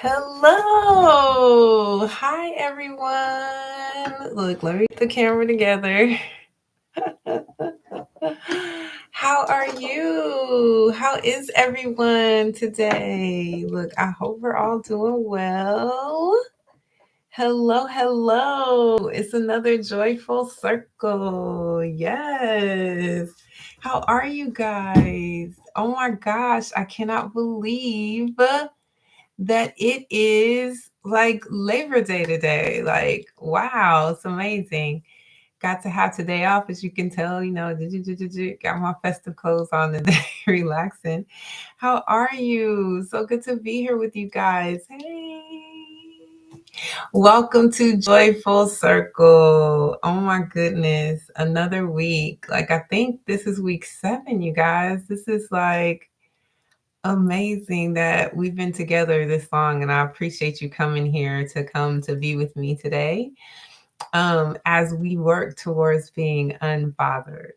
Hello. Hi, everyone. Look, let me get the camera together. How are you? How is everyone today? Look, I hope we're all doing well. Hello, hello. It's another joyful circle. Yes. How are you guys? Oh my gosh, I cannot believe that it is like Labor Day today. Like, wow, it's amazing. Got to have today off, as you can tell, got my festive clothes on today, relaxing. How are you? So good to be here with you guys. Hey. Welcome to Joyful Circle. Oh my goodness, another week. Like, I think this is week 7, you guys. This is like amazing that we've been together this long, and I appreciate you coming here to come to be with me today as we work towards being unbothered.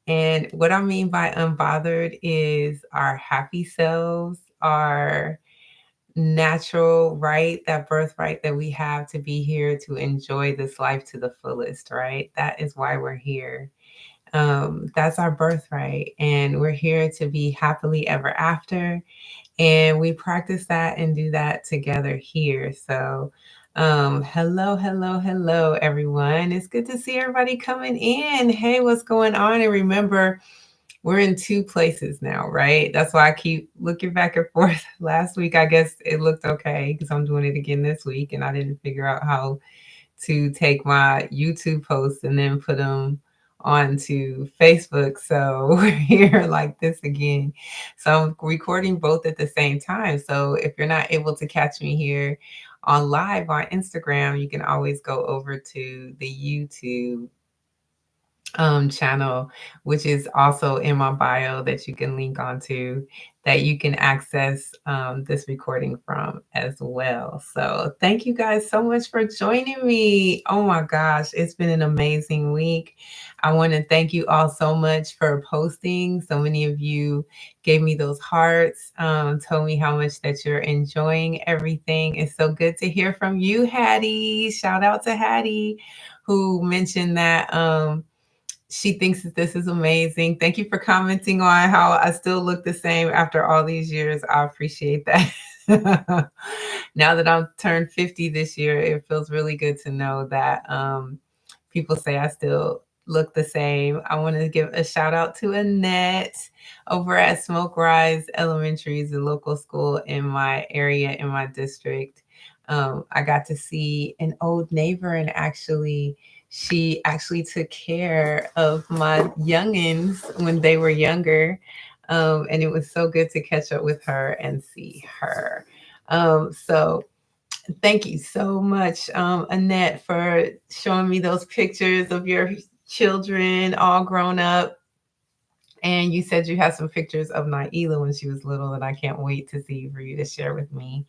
And what I mean by unbothered is our happy selves, our natural right, that birthright that we have to be here to enjoy this life to the fullest, right? That is why we're here. That's our birthright, and we're here to be happily ever after, and we practice that and do that together here. So, hello, hello, hello, everyone. It's good to see everybody coming in. Hey, what's going on? And remember, we're in 2 places now, right? That's why I keep looking back and forth. Last week, I guess it looked okay because I'm doing it again this week, and I didn't figure out how to take my YouTube posts and then put them onto Facebook. So we're here like this again. So I'm recording both at the same time. So if you're not able to catch me here on live on Instagram, you can always go over to the YouTube channel, which is also in my bio that you can link onto, that you can access this recording from as well. So thank you guys so much for joining me. Oh my gosh, it's been an amazing week. I want to thank you all so much for posting. So many of you gave me those hearts, told me how much that you're enjoying everything. It's so good to hear from you, Hattie. Shout out to Hattie, who mentioned that she thinks that this is amazing. Thank you for commenting on how I still look the same after all these years. I appreciate that. Now that I'm turned 50 this year, it feels really good to know that people say I still look the same. I want to give a shout out to Annette over at Smoke Rise Elementary, the local school in my area, in my district. I got to see an old neighbor, and she actually took care of my youngins when they were younger. And it was so good to catch up with her and see her. So thank you so much, Annette, for showing me those pictures of your children all grown up. And you said you had some pictures of Naila when she was little that I can't wait to see for you to share with me.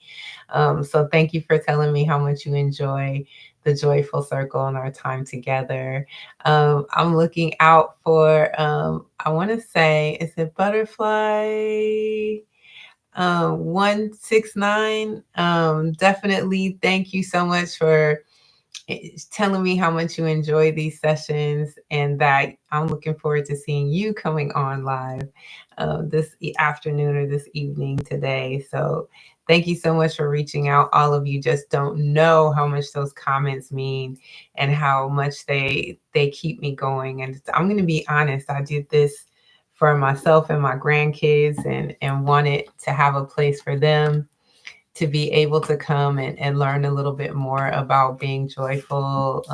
So thank you for telling me how much you enjoy the joyful circle and our time together. I'm looking out for, I want to say, is it Butterfly 169? Definitely thank you so much for telling me how much you enjoy these sessions, and that I'm looking forward to seeing you coming on live this afternoon or this evening today. So thank you so much for reaching out. All of you just don't know how much those comments mean and how much they keep me going. And I'm going to be honest, I did this for myself and my grandkids, and wanted to have a place for them to be able to come and learn a little bit more about being joyful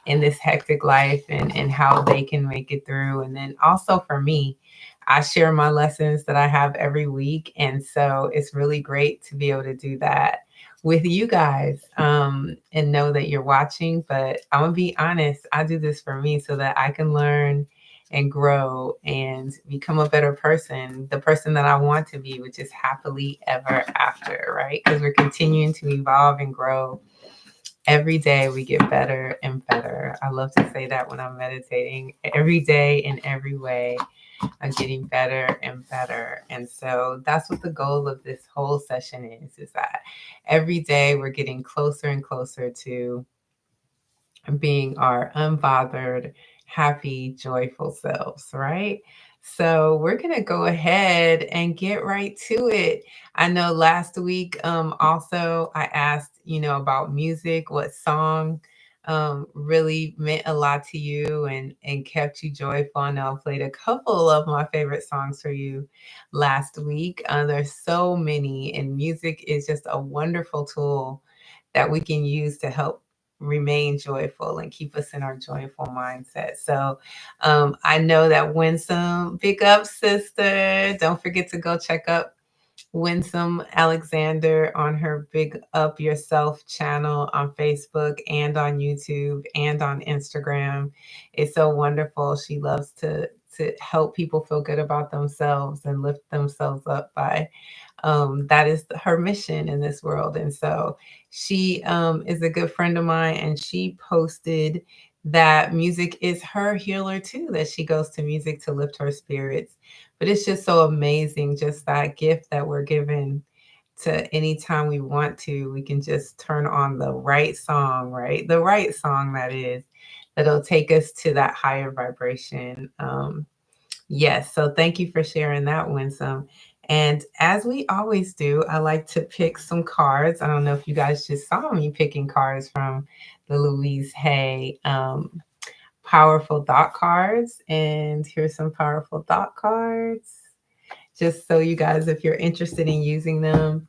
in this hectic life, and how they can make it through. And then also for me, I share my lessons that I have every week. And so it's really great to be able to do that with you guys, and know that you're watching. But I'm going to be honest, I do this for me so that I can learn and grow and become a better person, the person that I want to be, which is happily ever after, right? Because we're continuing to evolve and grow. Every day we get better and better. I love to say that when I'm meditating. Every day in every way, getting better and better. And so that's what the goal of this whole session is that every day we're getting closer and closer to being our unbothered, happy, joyful selves, right? So we're gonna go ahead and get right to it. I know last week, also I asked, about music, what song really meant a lot to you and kept you joyful. I know I played a couple of my favorite songs for you last week. There's so many, and music is just a wonderful tool that we can use to help remain joyful and keep us in our joyful mindset. So I know that Winsome, big up, sister. Don't forget to go check up Winsome Alexander on her Big Up Yourself channel on Facebook and on YouTube and on Instagram. It's so wonderful. She loves to help people feel good about themselves and lift themselves up by that is her mission in this world. And so she is a good friend of mine, and she posted that music is her healer too, that she goes to music to lift her spirits. But it's just so amazing, just that gift that we're given to anytime we want to, we can just turn on the right song, right? The right song that is, that'll take us to that higher vibration. Yes, so thank you for sharing that, Winsome. And as we always do, I like to pick some cards. I don't know if you guys just saw me picking cards from the Louise Hay Powerful Thought cards. And here's some powerful thought cards. Just so you guys, if you're interested in using them,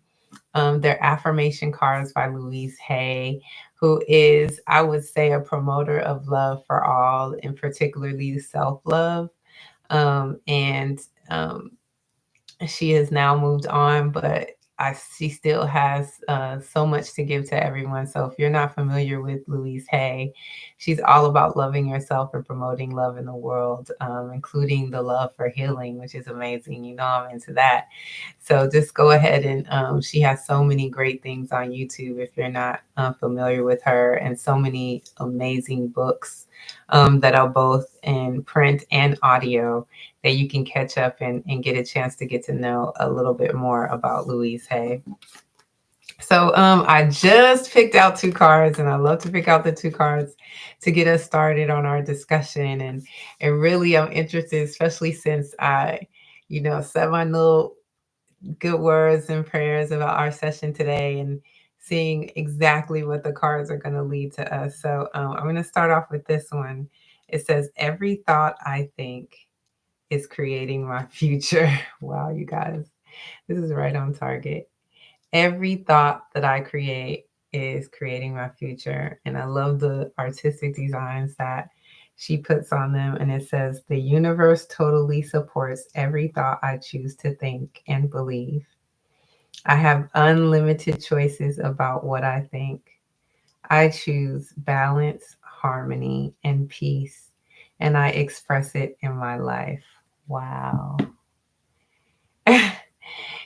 they're affirmation cards by Louise Hay, who is, I would say, a promoter of love for all, and particularly self love. And she has now moved on, but she still has so much to give to everyone. So if you're not familiar with Louise Hay, she's all about loving yourself and promoting love in the world, including the love for healing, which is amazing. I'm into that. So just go ahead and she has so many great things on YouTube if you're not familiar with her, and so many amazing books that are both in print and audio that you can catch up and get a chance to get to know a little bit more about Louise Hay. So I just picked out two cards, and I love to pick out the two cards to get us started on our discussion. And really, I'm interested, especially since I, said my little good words and prayers about our session today, and seeing exactly what the cards are going to lead to us. So I'm going to start off with this one. It says, "Every thought I think is creating my future." Wow, you guys, this is right on target. Every thought that I create is creating my future. And I love the artistic designs that she puts on them. And it says, "The universe totally supports every thought I choose to think and believe. I have unlimited choices about what I think. I choose balance, harmony, and peace, and I express it in my life." Wow.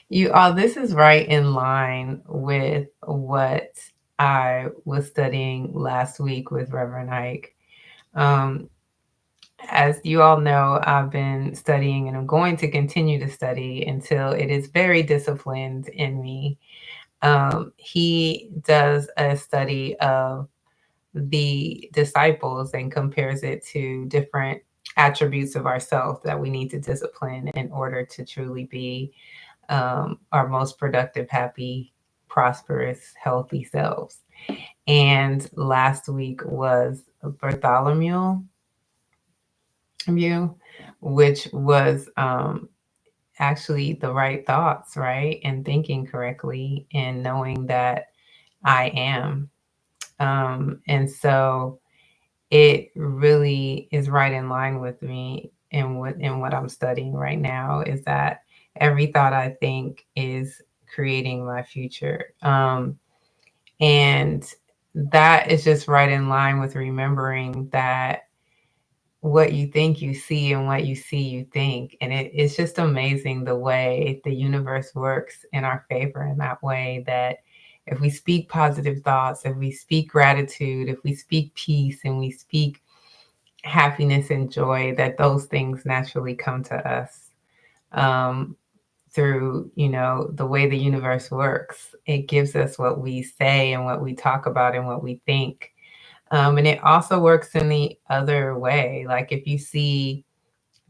You all, this is right in line with what I was studying last week with Reverend Ike. Um, as you all know, I've been studying, and I'm going to continue to study until it is very disciplined in me. He does a study of the disciples and compares it to different attributes of ourselves that we need to discipline in order to truly be our most productive, happy, prosperous, healthy selves. And last week was Bartholomew, which was actually the right thoughts, right? And thinking correctly and knowing that I am. And so it really is right in line with me, and what I'm studying right now is that every thought I think is creating my future. And that is just right in line with remembering that what you think you see, and what you see you think. And it's just amazing the way the universe works in our favor in that way, that if we speak positive thoughts, if we speak gratitude, if we speak peace, and we speak happiness and joy, that those things naturally come to us. Um, through, the way the universe works. It gives us what we say and what we talk about and what we think. And it also works in the other way. Like if you see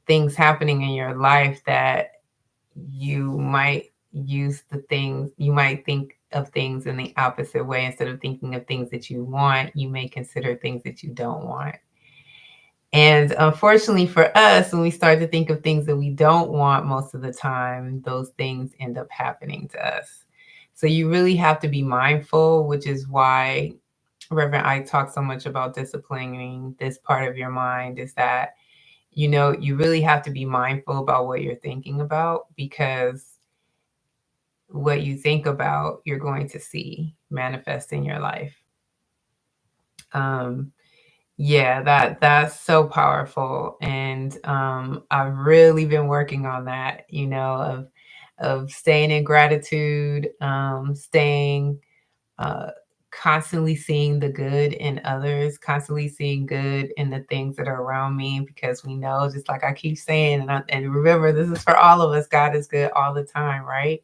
things happening in your life that you might you might think of things in the opposite way. Instead of thinking of things that you want, you may consider things that you don't want. And unfortunately for us, when we start to think of things that we don't want, most of the time, those things end up happening to us. So you really have to be mindful, which is why Reverend I talk so much about disciplining this part of your mind, is that, you really have to be mindful about what you're thinking about, because what you think about, you're going to see manifest in your life. Um, Yeah, that's so powerful, and I've really been working on that, of staying in gratitude, staying uh, constantly seeing the good in others, constantly seeing good in the things that are around me, because we know, just like I keep saying, and remember, this is for all of us. God is good all the time, right?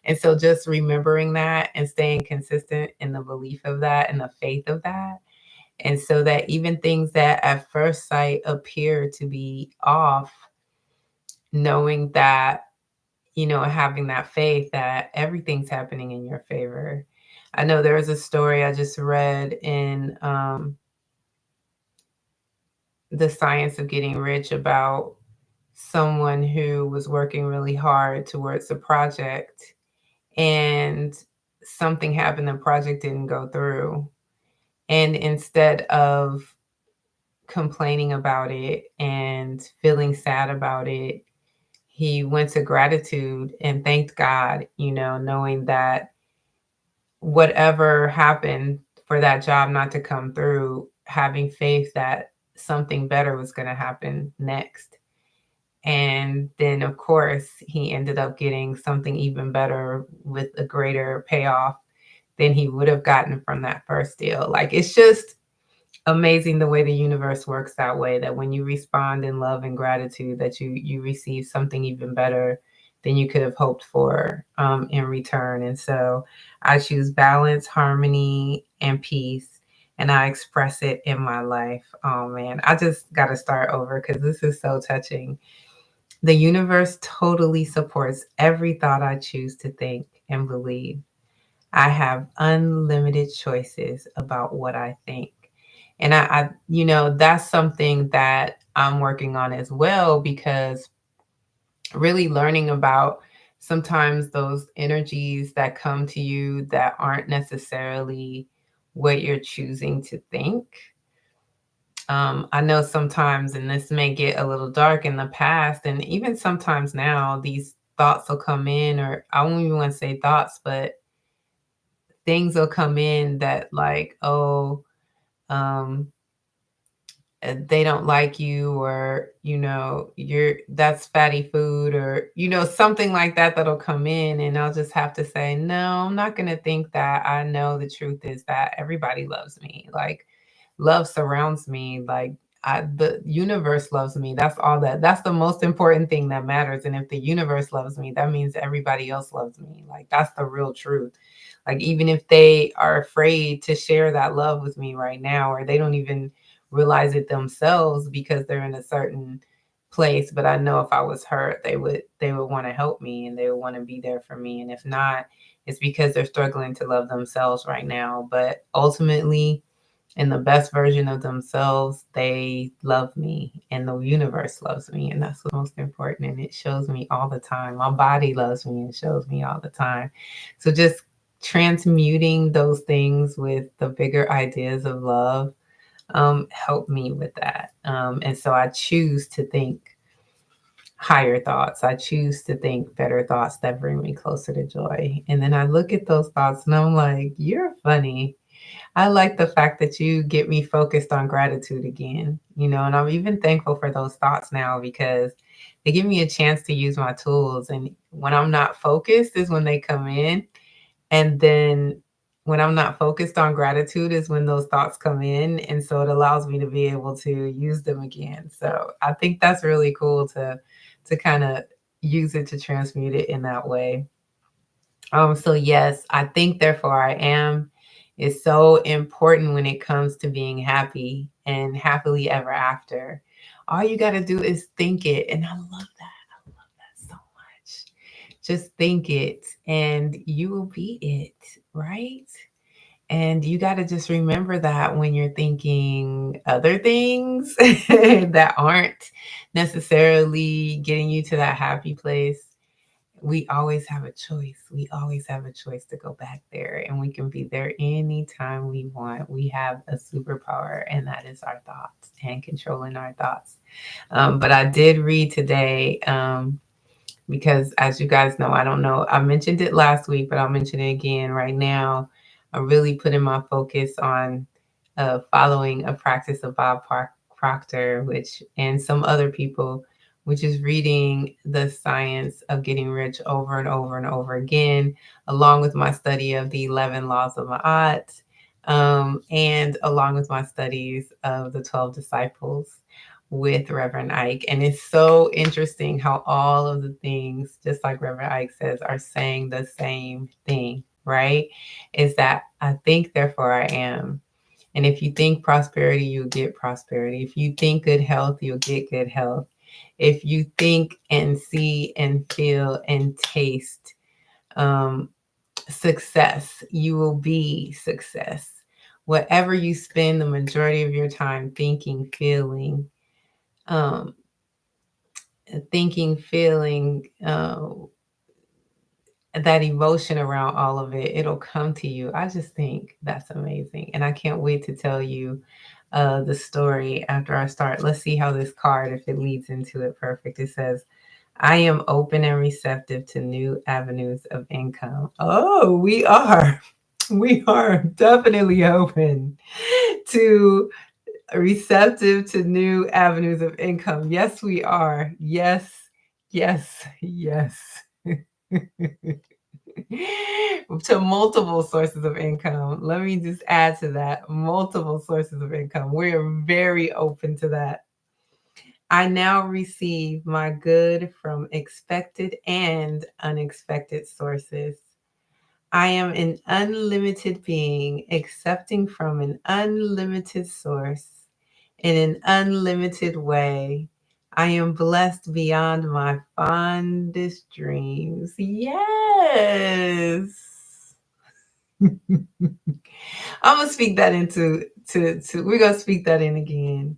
And so, just remembering that and staying consistent in the belief of that and the faith of that, and so that even things that at first sight appear to be off, knowing that, having that faith that everything's happening in your favor. I know there was a story I just read in The Science of Getting Rich about someone who was working really hard towards a project, and something happened, the project didn't go through. And instead of complaining about it and feeling sad about it, he went to gratitude and thanked God, knowing that whatever happened for that job not to come through, having faith that something better was going to happen next. And then, of course, he ended up getting something even better with a greater payoff than he would have gotten from that first deal. Like, it's just amazing the way the universe works that way, that when you respond in love and gratitude, that you receive something even better than you could have hoped for, in return. And so I choose balance, harmony, and peace, and I express it in my life. Oh man, I just got to start over because this is so touching. The universe totally supports every thought I choose to think and believe. I have unlimited choices about what I think. And that's something that I'm working on as well, because really learning about sometimes those energies that come to you that aren't necessarily what you're choosing to think. I know sometimes, and this may get a little dark in the past, and even sometimes now, these thoughts will come in, or I won't even want to say thoughts, but things will come in that, like, oh, um, they don't like you, or you're that's fatty food, or something like that, that'll come in, and I'll just have to say, no, I'm not going to think that. I know the truth is that everybody loves me. Like, love surrounds me. Like, the universe loves me. That's the most important thing that matters. And if the universe loves me, that means everybody else loves me. Like, that's the real truth. Like, even if they are afraid to share that love with me right now, or they don't even realize it themselves because they're in a certain place, but I know if I was hurt, they would want to help me, and they would want to be there for me. And if not, it's because they're struggling to love themselves right now. But ultimately, in the best version of themselves, they love me, and the universe loves me, and that's what's most important. And it shows me all the time. My body loves me and shows me all the time. So just transmuting those things with the bigger ideas of love, help me with that. And so I choose to think higher thoughts. I choose to think better thoughts that bring me closer to joy. And then I look at those thoughts and I'm like, you're funny. I like the fact that you get me focused on gratitude again, and I'm even thankful for those thoughts now, because they give me a chance to use my tools. And when I'm not focused is when they come in. And then when I'm not focused on gratitude is when those thoughts come in. And so it allows me to be able to use them again. So I think that's really cool to kind of use it to transmute it in that way. So yes, I think therefore I am is so important when it comes to being happy and happily ever after. All you got to do is think it. And I love that. I love that so much. Just think it and you will be it, right? And you got to just remember that when you're thinking other things that aren't necessarily getting you to that happy place, we always have a choice. We always have a choice to go back there, and we can be there anytime we want. We have a superpower, and that is our thoughts and controlling our thoughts. But I did read today because, as you guys know, I don't know, I mentioned it last week, but I'll mention it again right now. I'm really putting my focus on following a practice of Proctor, which and some other people, which is reading The Science of Getting Rich over and over and over again, along with my study of the 11 Laws of Ma'at, and along with my studies of the 12 Disciples with Reverend Ike. And it's so interesting how all of the things, just like Reverend Ike says, are saying the same thing, right? Is that I think, therefore I am. And if you think prosperity, you'll get prosperity. If you think good health, you'll get good health. If you think and see and feel and taste um, success, you will be success. Whatever you spend the majority of your time thinking, um, feeling, that emotion around all of it, it'll come to you. I just think that's amazing. And I can't wait to tell you the story after I start. Let's see how this card, if it leads into it perfect. It says, I am open and receptive to new avenues of income. Oh, we are. We are definitely open to receptive to new avenues of income. Yes, we are. Yes, yes, yes. To multiple sources of income. Let me just add to that multiple sources of income. We're very open to that. I now receive my good from expected and unexpected sources. I am an unlimited being, accepting from an unlimited source in an unlimited way. I am blessed beyond my fondest dreams. Yes. I'm gonna speak that into to we're gonna speak that in again.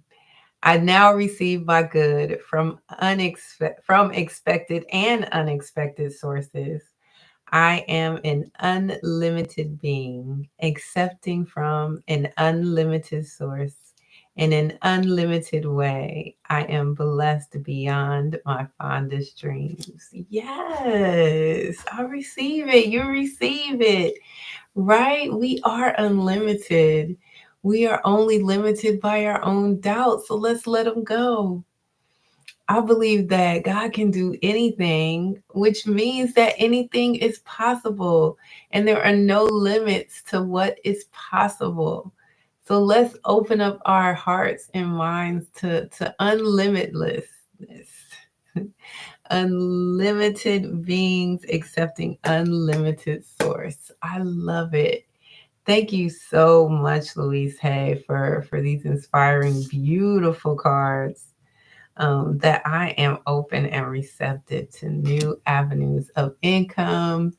I now receive my good from expected and unexpected sources. I am an unlimited being, accepting from an unlimited source in an unlimited way. I am blessed beyond my fondest dreams. Yes, I receive it. You receive it, right? We are unlimited. We are only limited by our own doubts. So let's let them go. I believe that God can do anything, which means that anything is possible and there are no limits to what is possible. So let's open up our hearts and minds to unlimitlessness, unlimited beings accepting unlimited source. I love it. Thank you so much, Louise Hay, for these inspiring, beautiful cards. That I am open and receptive to new avenues of income,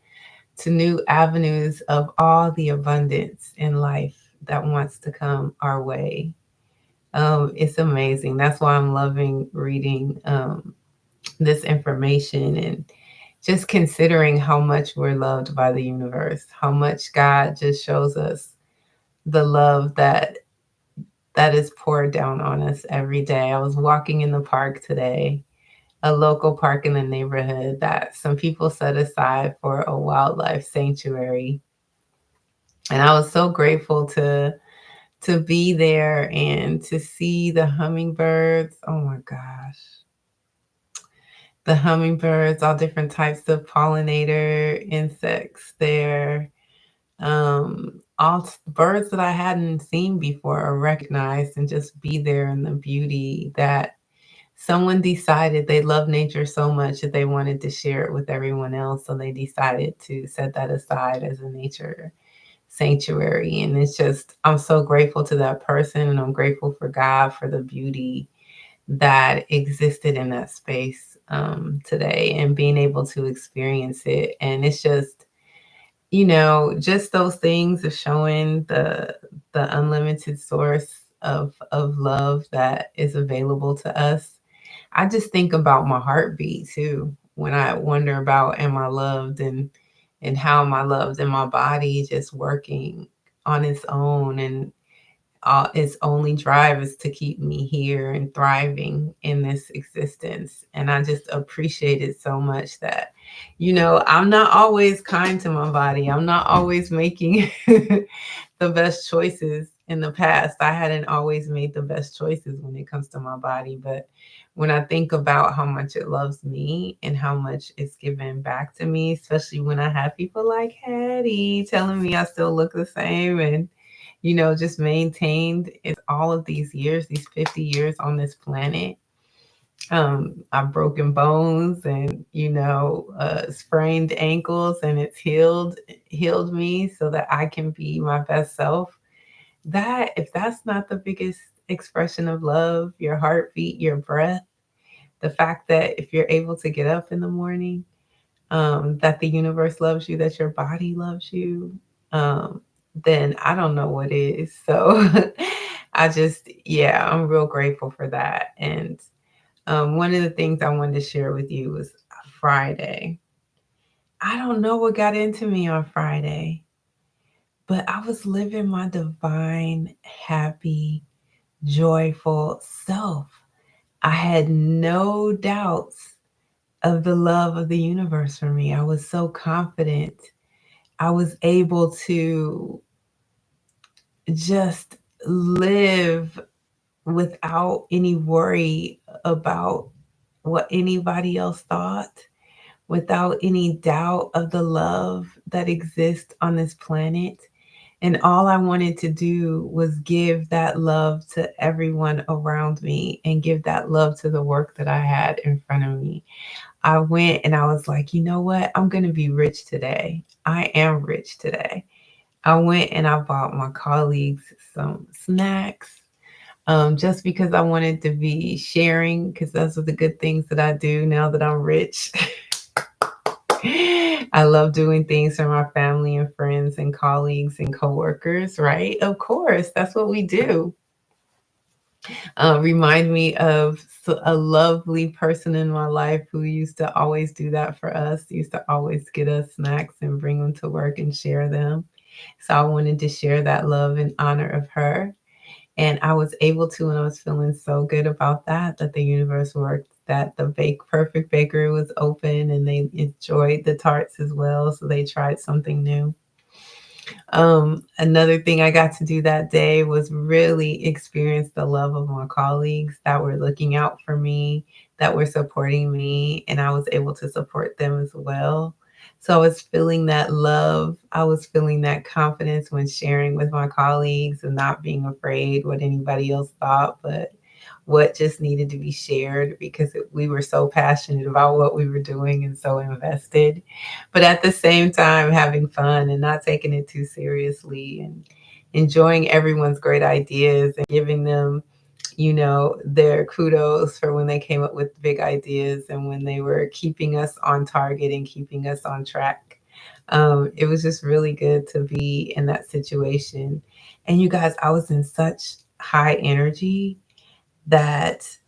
to new avenues of all the abundance in life that wants to come our way. It's amazing. That's why I'm loving reading this information and just considering how much we're loved by the universe, how much God just shows us the love that is poured down on us every day. I was walking in the park today, a local park in the neighborhood that some people set aside for a wildlife sanctuary. And I was so grateful to be there and to see the hummingbirds. Oh my gosh. The hummingbirds, all different types of pollinator insects there. all birds that I hadn't seen before are recognized, and just be there in the beauty that someone decided they love nature so much that they wanted to share it with everyone else. So they decided to set that aside as a nature sanctuary. And it's just, I'm so grateful to that person, and I'm grateful for God for the beauty that existed in that space today, and being able to experience it. And it's just, just those things of showing the unlimited source of love that is available to us. I just think about my heartbeat too when I wonder about, am I loved, and how am I loved, and my body just working on its own, and its only drive is to keep me here and thriving in this existence. And I just appreciate it so much that, I'm not always kind to my body. I'm not always making the best choices. In the past, I hadn't always made the best choices when it comes to my body. But when I think about how much it loves me and how much it's given back to me, especially when I have people like Hattie telling me I still look the same, and just maintained it all of these years, these 50 years on this planet. I've broken bones, and sprained ankles, and it's healed me so that I can be my best self. That, if that's not the biggest expression of love, your heartbeat, your breath, the fact that if you're able to get up in the morning, that the universe loves you, that your body loves you, um, then I don't know what is. So yeah, I'm real grateful for that. And one of the things I wanted to share with you was Friday. I don't know what got into me on Friday, but I was living my divine, happy, joyful self. I had no doubts of the love of the universe for me. I was so confident. I was able to just live without any worry about what anybody else thought, without any doubt of the love that exists on this planet. And all I wanted to do was give that love to everyone around me, and give that love to the work that I had in front of me. I went and I was like, you know what? I'm going to be rich today. I am rich today. I went and I bought my colleagues some snacks, just because I wanted to be sharing, because those are the good things that I do now that I'm rich. I love doing things for my family and friends and colleagues and coworkers, right? Of course, that's what we do. Remind me of a lovely person in my life who used to always do that for us, used to always get us snacks and bring them to work and share them. So I wanted to share that love in honor of her. And I was able to, and I was feeling so good about that, that the universe worked, that the Perfect Bakery was open, and they enjoyed the tarts as well. So they tried something new. Another thing I got to do that day was really experience the love of my colleagues that were looking out for me, that were supporting me, and I was able to support them as well. So I was feeling that love. I was feeling that confidence when sharing with my colleagues, and not being afraid what anybody else thought, but what just needed to be shared, because we were so passionate about what we were doing and so invested, but at the same time having fun and not taking it too seriously, and enjoying everyone's great ideas, and giving them, their kudos for when they came up with big ideas, and when they were keeping us on target and keeping us on track. It was just really good to be in that situation. And you guys, I was in such high energy that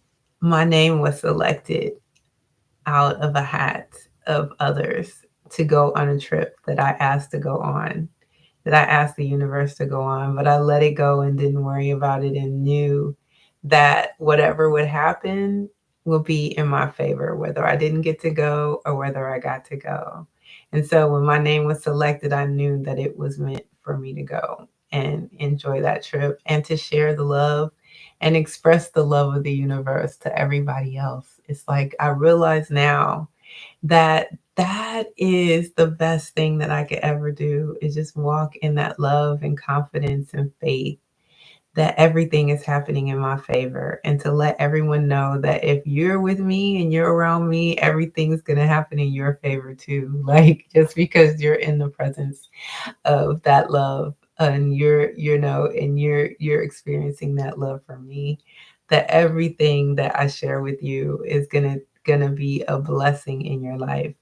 my name was selected out of a hat of others to go on a trip that I asked to go on, that I asked the universe to go on, but I let it go and didn't worry about it, and knew that whatever would happen will be in my favor, whether I didn't get to go or whether I got to go. And so when my name was selected, I knew that it was meant for me to go and enjoy that trip, and to share the love and express the love of the universe to everybody else. It's like I realize now that that is the best thing that I could ever do, is just walk in that love and confidence and faith that everything is happening in my favor, and to let everyone know that if you're with me and you're around me, everything's going to happen in your favor too. Like, just because you're in the presence of that love, and you're experiencing that love from me, that everything that I share with you is gonna be a blessing in your life.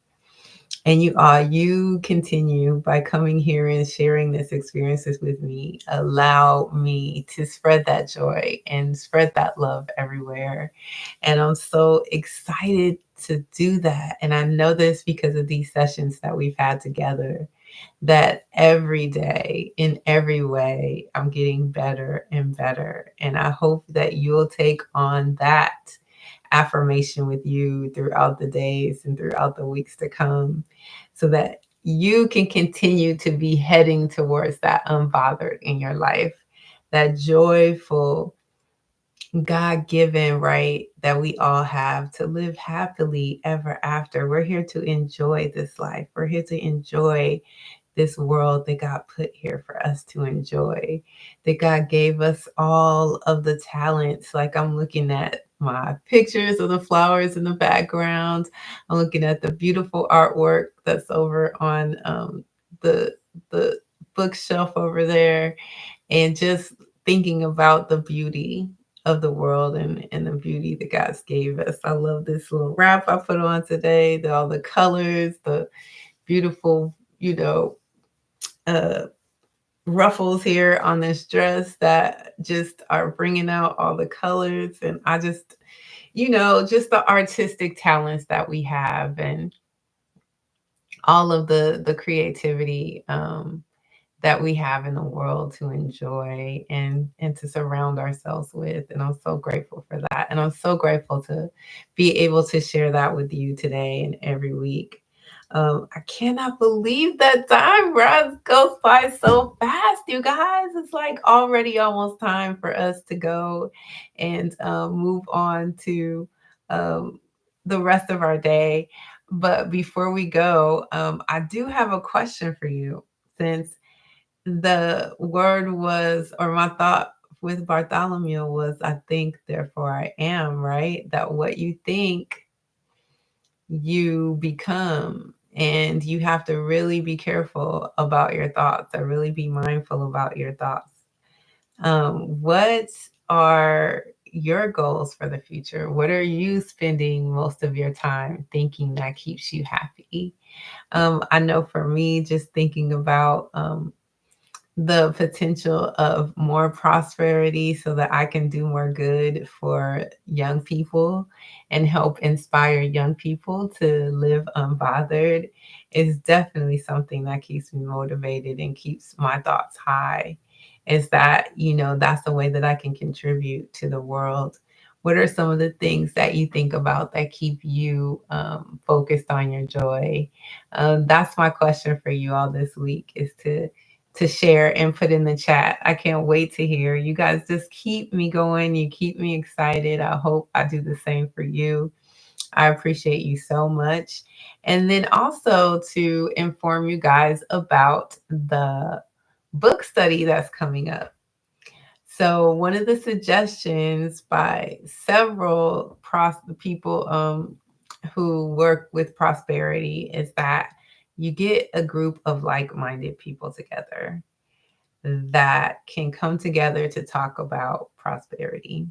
And you continue by coming here and sharing this experiences with me. Allow me to spread that joy and spread that love everywhere. And I'm so excited to do that. And I know this because of these sessions that we've had together, that every day, in every way, I'm getting better and better. And I hope that you'll take on that affirmation with you throughout the days and throughout the weeks to come, so that you can continue to be heading towards that unbothered in your life, that joyful, God given right that we all have to live happily ever after. We're here to enjoy this life. We're here to enjoy this world that God put here for us to enjoy, that God gave us all of the talents. Like, I'm looking at my pictures of the flowers in the background. I'm looking at the beautiful artwork that's over on the the bookshelf over there, and just thinking about the beauty of the world, and the beauty that God's gave us. I love this little wrap I put on today, all the colors, the beautiful, uh, ruffles here on this dress that just are bringing out all the colors. And I just, just the artistic talents that we have, and all of the creativity that we have in the world to enjoy, and to surround ourselves with. And I'm so grateful for that. And I'm so grateful to be able to share that with you today and every week. I cannot believe that time goes by so fast, you guys. It's like already almost time for us to go and move on to um, the rest of our day. But before we go, I do have a question for you, since the word was, or my thought with Bartholomew was, I think, therefore I am, right? That what you think, you become. And you have to really be careful about your thoughts, or really be mindful about your thoughts. What are your goals for the future? What are you spending most of your time thinking that keeps you happy? I know for me, just thinking about the potential of more prosperity, so that I can do more good for young people and help inspire young people to live unbothered, is definitely something that keeps me motivated and keeps my thoughts high. Is that, that's the way that I can contribute to the world. What are some of the things that you think about that keep you focused on your joy? That's my question for you all this week, is to share and put in the chat. I can't wait to hear. You guys just keep me going. You keep me excited. I hope I do the same for you. I appreciate you so much. And then also to inform you guys about the book study that's coming up. So one of the suggestions by several people who work with prosperity is that you get a group of like-minded people together that can come together to talk about prosperity.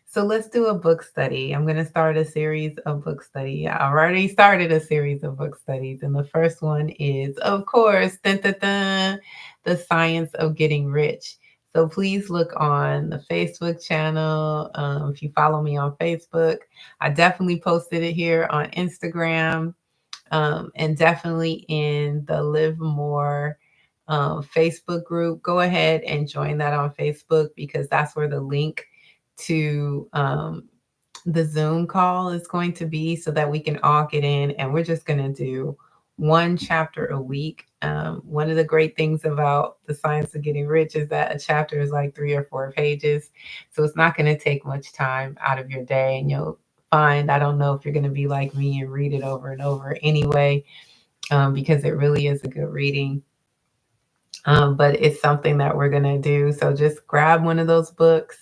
So let's do a book study. I'm going to start a series of book study. I've already started a series of book studies. And the first one is, of course, dun, dun, dun, The Science of Getting Rich. So please look on the Facebook channel. If you follow me on Facebook, I definitely posted it here on Instagram, and definitely in the Live More Facebook group. Go ahead and join that on Facebook, because that's where the link to the Zoom call is going to be, so that we can all get in. And we're just going to do one chapter a week. One of the great things about The Science of Getting Rich is that a chapter is like 3 or 4 pages. So it's not going to take much time out of your day, and you'll find. I don't know if you're going to be like me and read it over and over anyway, because it really is a good reading. But it's something that we're going to do. So just grab one of those books.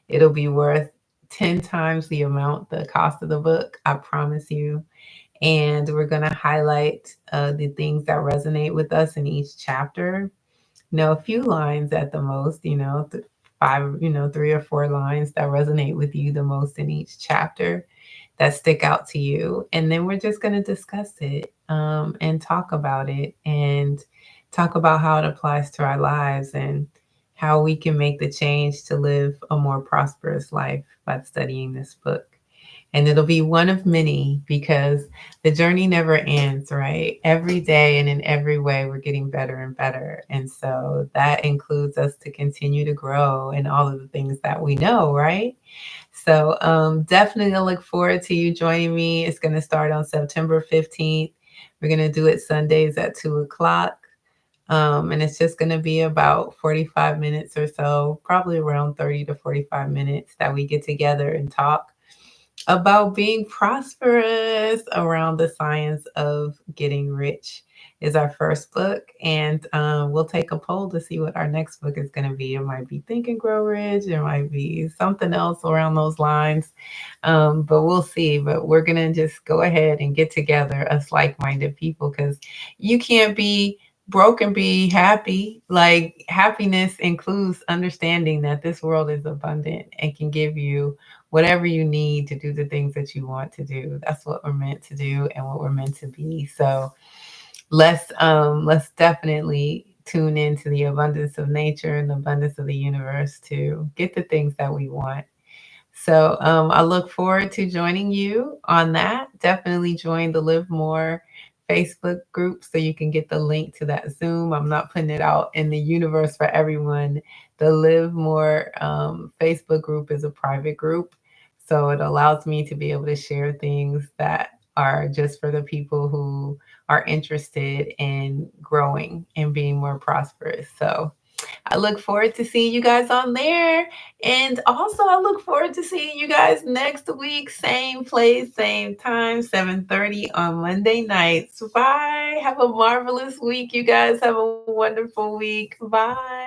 It'll be worth 10 times the amount, the cost of the book. I promise you. And we're going to highlight the things that resonate with us in each chapter. A few lines at the most, five, 3 or 4 lines that resonate with you the most in each chapter that stick out to you. And then we're just going to discuss it, and talk about it, and talk about how it applies to our lives, and how we can make the change to live a more prosperous life by studying this book. And it'll be one of many, because the journey never ends, right? Every day and in every way, we're getting better and better. And so that includes us to continue to grow in all of the things that we know, right? So definitely I look forward to you joining me. It's going to start on September 15th. We're going to do it Sundays at 2 o'clock. And it's just going to be about 45 minutes or so, probably around 30 to 45 minutes, that we get together and talk about being prosperous, around the science of getting rich is our first book. And we'll take a poll to see what our next book is going to be. It might be Think and Grow Rich. It might be something else around those lines. But we'll see. But we're going to just go ahead and get together, us like-minded people, because you can't be broke and be happy. Like, happiness includes understanding that this world is abundant and can give you whatever you need to do the things that you want to do. That's what we're meant to do and what we're meant to be. So let's definitely tune into the abundance of nature and the abundance of the universe to get the things that we want. So I look forward to joining you on that. Definitely join the Live More Facebook group so you can get the link to that Zoom. I'm not putting it out in the universe for everyone. The Live More Facebook group is a private group. So it allows me to be able to share things that are just for the people who are interested in growing and being more prosperous. So I look forward to seeing you guys on there. And also, I look forward to seeing you guys next week. Same place, same time, 7:30 on Monday nights. Bye. Have a marvelous week. You guys have a wonderful week. Bye.